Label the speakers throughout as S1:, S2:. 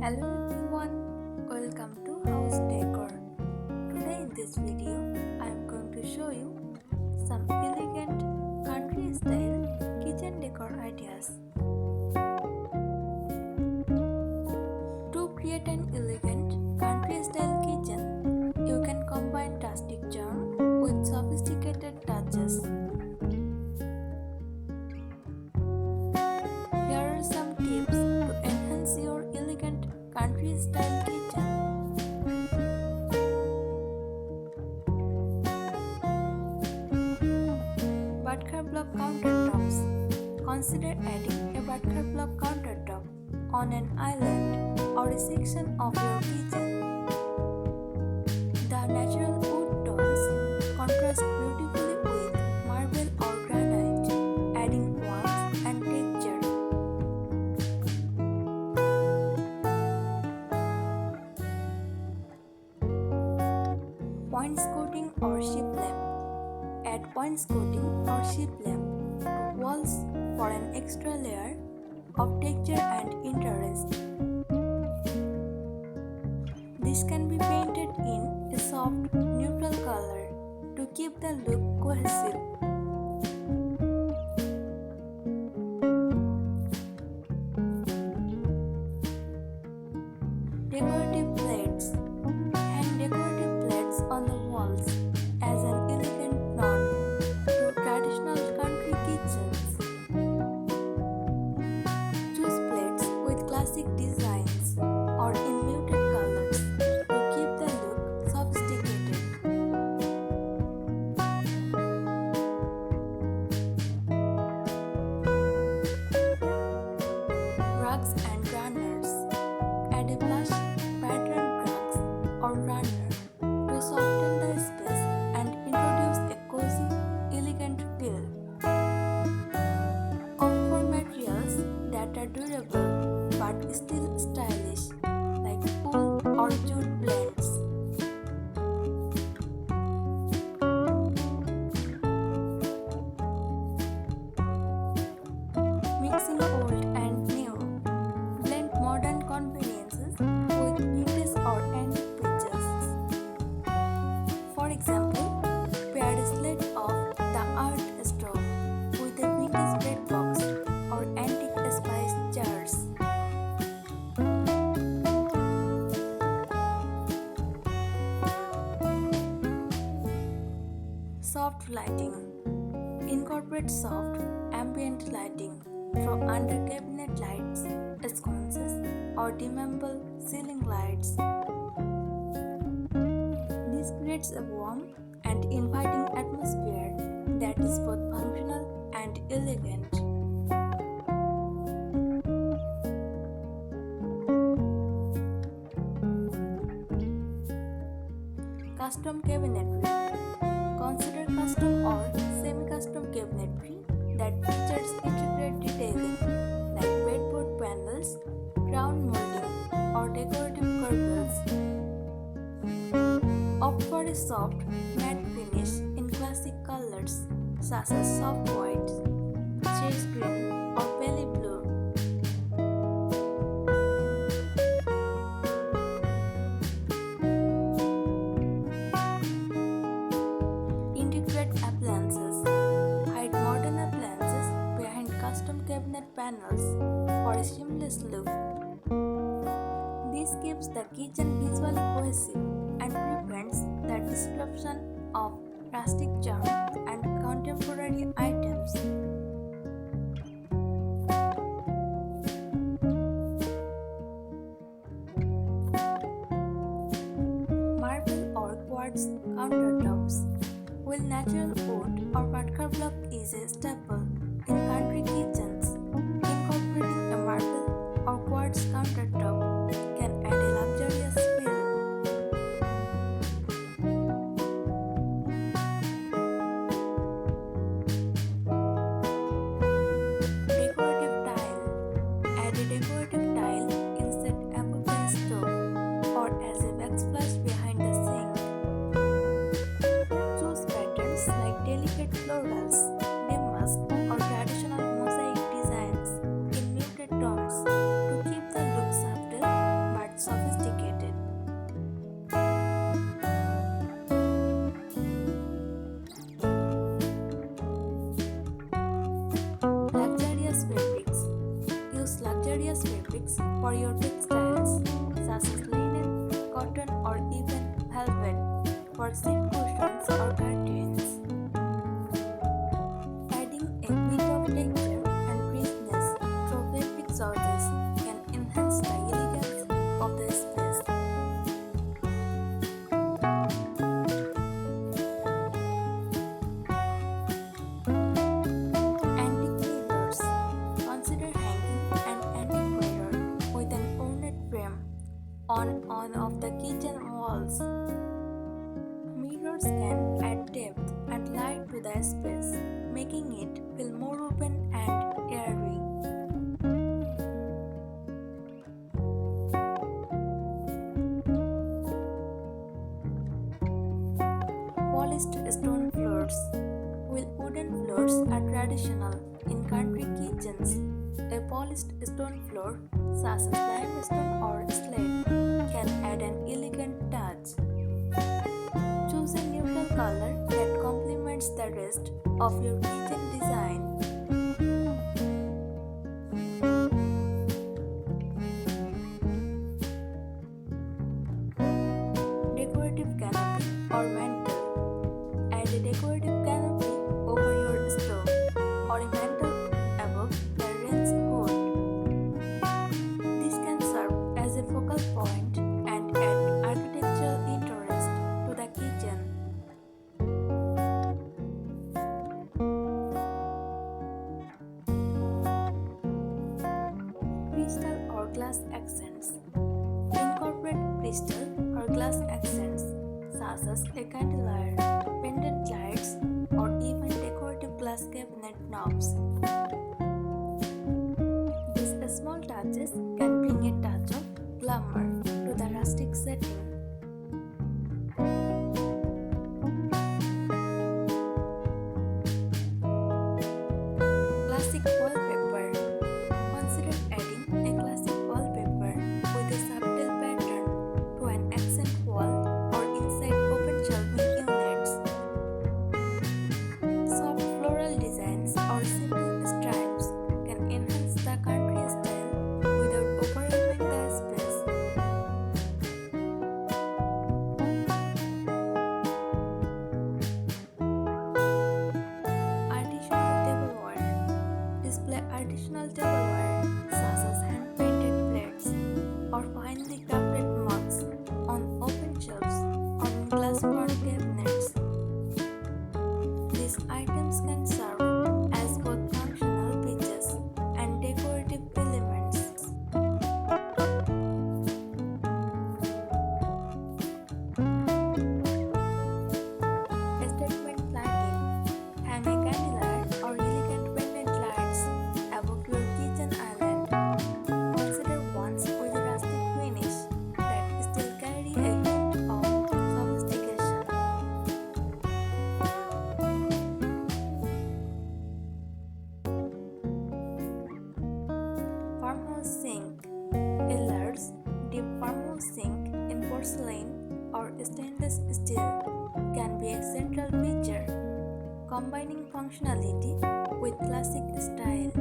S1: Hello everyone, welcome to House Decor. Today in this video, I am going to show you some elegant country style kitchen decor ideas. To create an elegant country style kitchen, you can combine rustic charm with sophisticated touches. Here are some tips to enhance your elegant country style kitchen. Wicker block countertops. Consider adding a wicker block countertop on an island or a section of your kitchen. The natural wood tones contrast beautifully with marble or granite, adding warmth and texture. Wainscoting or shiplap. Add wainscoting or shiplap to walls for an extra layer of texture and interest. This can be painted in a soft, neutral color to keep the look cohesive. Decorative plates. Hang decorative plates on the walls as an elegant nod to traditional country kitchens. Choose plates with classic designs or in muted colors to keep the look sophisticated. Rugs and runners. Add a plush patterned rugs or runner to soften the space and introduce a cozy, elegant feel. Opt for materials that are durable but still stylish, like wool or jute blends. Mixing old and new. Blend modern conveniences with vintage or antique pieces. For example, pair a slate of the art stove with a vintage bread box or antique spice jars. Soft lighting. Incorporate soft, ambient lighting through under cabinet lights, sconces, or dimmable ceiling lights. This creates a warm and inviting atmosphere that is both functional and elegant. Custom cabinetry. Consider custom or semi-custom cabinetry that features intricate detailing like bedboard panels, crown molding, or decorative corbels. Opt for a soft, matte finish in classic colors such as soft white, chase green, or pale blue. Integrate appliances. Hide modern appliances behind custom cabinet panels for a seamless look. This keeps the kitchen visually cohesive and prevents the disruption of rustic charm and contemporary items. Marble or quartz countertops. While natural wood or wicker block is a staple in country kitchens, incorporating a marble or quartz countertop can add a luxurious feel. Decorative tile. Add a decorative tile inside appliance stove or as a backsplash behind the sink. Choose patterns like delicate florals, damask, or traditional mosaic designs in muted tones to keep the look subtle luxurious fabrics for your textiles, such as linen, cotton, or even velvet for seat cushions or curtains. Adding a bit of texture and richness through fabric choices can enhance the elegance of the space. Antique mirrors. Consider hanging an antique mirror with an ornate frame on one of the kitchen walls. Mirrors can add depth and light to the space, making it feel more open and airy. Polished stone floors. While wooden floors are traditional in country kitchens, a polished stone floor, such as limestone or slate, can add an elegant touch. Choose a neutral color that complements the rest of your kitchen design. Decorative canopy or mantle. Add a decorative canopy over your stove or a mantle above the range hood. This can serve as a focal point and add architectural interest to the kitchen. Crystal or glass accents. Incorporate crystal or glass accents such as a candelier, pendant lights, or even decorative glass cabinet knobs. These small touches can bring a touch of glamour to the rustic setting. Classic wallpaper. Consider adding a classic wallpaper with a subtle pattern to an accent wall or inside open shelving units. Soft floral designs or simple stripes can enhance the country style without overwhelming the space. Artisanal tableware. Display artisanal tableware such as hand-painted plates or finely crafted mugs on open shelves or in glass-bound cabinets. These items can serve as both functional pieces and decorative elements. Statement lighting. Hang a candlelight or elegant pendant lights above your kitchen island. Consider ones with a rustic finish that still carry a hint of sophistication. Farmhouse sink. A large, deep farmhouse sink in porcelain or stainless steel can be a central feature, combining functionality with classic style.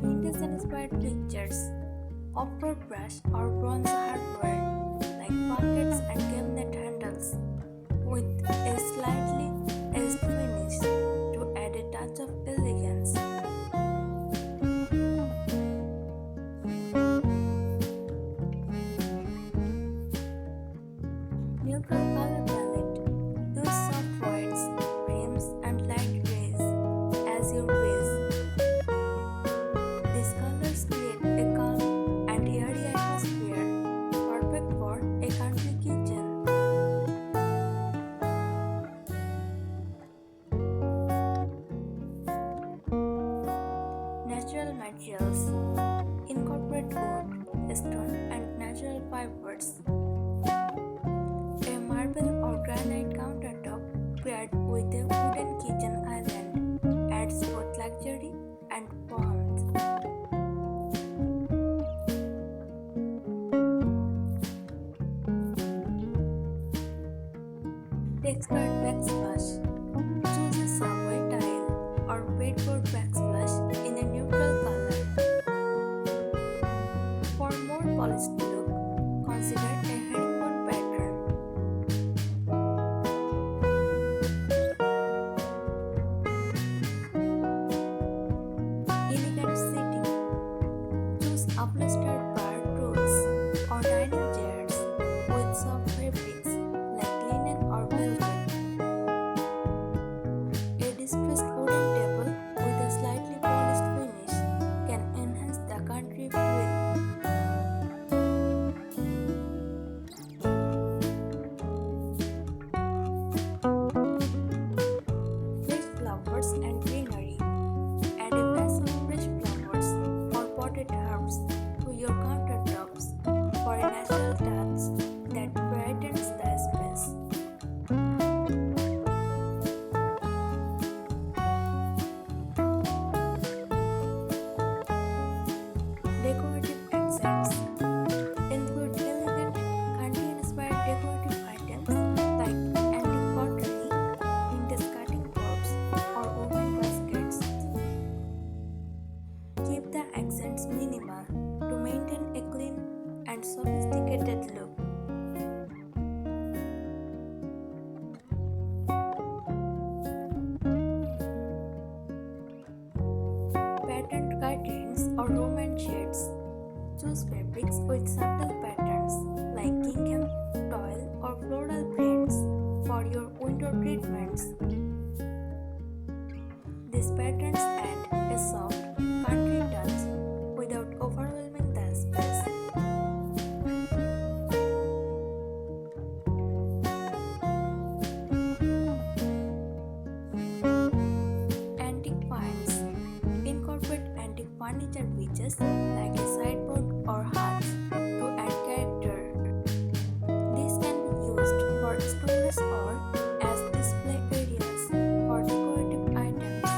S1: Vintage-inspired pictures. Opera brush or bronze hardware like buckets and cabinet handles with a slightly edged finish to add a touch of elegance. Neutral color palette. Use soft whites, creams, and light grays as your base. These colors create a calm and airy atmosphere, perfect for a country kitchen. Natural materials. Incorporate wood, stone, and natural fibers. A marble or granite countertop paired with a wooden kitchen island adds both luxury and warmth. Textured backsplash. Choose a subway tile or bedboard backsplash in a neutral color. For more polished look, consider a herringbone pattern. Elegant seating. Choose upholstered bar stools or dining chairs with soft fabrics like linen or velvet. A distressed wooden table with a slightly polished finish can enhance the country feel. Fresh flowers and greenery. Add a vase of fresh flowers or potted herbs to your countertops for a natural touch that brightens the space. Decorative accents include elegant, country-inspired decorative items like antique pottery, vintage cutting boards, or woven baskets. Keep the accents minimal to maintain a clean and sophisticated look. Patterned curtains or Roman shades. Choose fabrics with subtle patterns like gingham, toile, or floral prints for your window treatments. These patterns add a soft, country touch without overwhelming the space. Antique finds. Incorporate antique furniture pieces like a sideboard or hearth to add character. These can be used for storage or as display areas for decorative items.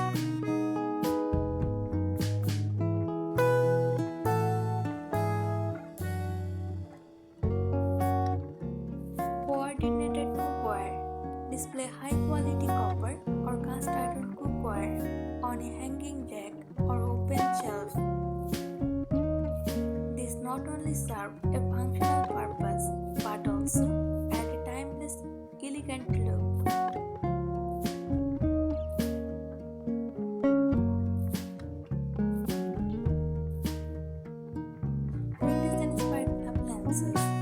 S1: Coordinated cookware. Display high quality copper or cast iron cookware on a hanging rack or open shelf. These not only serve a functional purpose but also add a timeless, elegant look. Vintage inspired appliances.